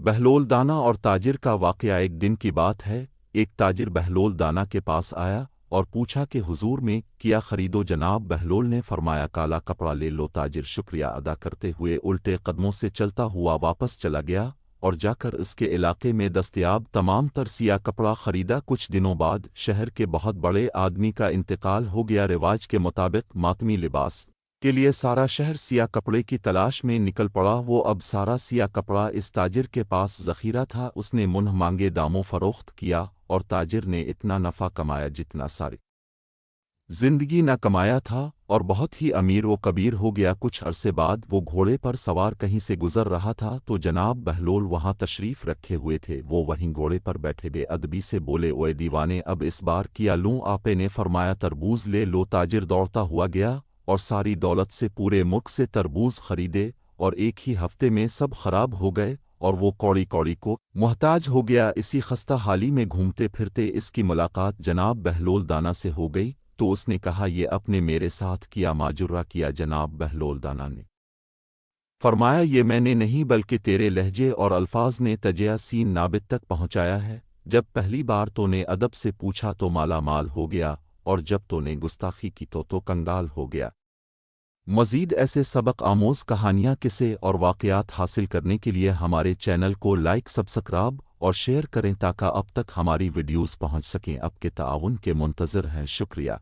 बहलोल दाना और ताजिर का वाकया। एक दिन की बात है, एक ताजिर बहलोल दाना के पास आया और पूछा कि हुजूर में क्या खरीदो जनाब। बहलोल ने फरमाया काला कपड़ा ले लो। ताजिर शुक्रिया अदा करते हुए उल्टे कदमों से चलता हुआ वापस चला गया और जाकर इसके इलाके में दस्तयाब तमाम तर सिया कपड़ा खरीदा। कुछ दिनों बाद शहर के बहुत बड़े आदमी का इंतकाल हो गया। रिवाज के मुताबिक मातमी लिबास के लिए सारा शहर सिया कपड़े की तलाश में निकल पड़ा। वो अब सारा सिया कपड़ा इस ताजिर के पास ज़ख़ीरा था। उसने मुन्ह मांगे दामों फ़रोख्त किया और ताजिर ने इतना नफ़ा कमाया जितना सारी जिंदगी न कमाया था और बहुत ही अमीर व कबीर हो गया। कुछ अरसे बाद वो घोड़े पर सवार कहीं से गुजर रहा था तो जनाब बहलोल वहाँ तशरीफ़ रखे हुए थे। वो वहीं घोड़े पर बैठे बेअदबी से बोले, ओए दीवाने, अब इस बार किया लूँ? आपे ने फरमाया तरबूज ले लो। ताजिर दौड़ता हुआ गया और सारी दौलत से पूरे मुल्क से तरबूज खरीदे और एक ही हफ्ते में सब खराब हो गए और वो कौड़ी कौड़ी को मुहताज हो गया। इसी खस्ता हाली में घूमते फिरते इसकी मुलाकात जनाब बहलोल दाना से हो गई तो उसने कहा, ये अपने मेरे साथ किया माजुर्रा किया? जनाब बहलोल दाना ने फरमाया, ये मैंने नहीं बल्कि तेरे लहजे और अल्फाज ने तजिया सीन नाबिद तक पहुँचाया है। जब पहली बार तूने अदब से पूछा तो माला माल हो गया और जब तूने गुस्ताखी की तो कंगाल हो गया। मज़ीद ऐसे सबक आमोज़ कहानियाँ, किस्से और वाक़यात हासिल करने के लिए हमारे चैनल को लाइक, सब्सक्राइब और शेयर करें ताकि अब तक हमारी वीडियोज़ पहुँच सकें। आपके ताउन के मुंतज़िर हैं। शुक्रिया।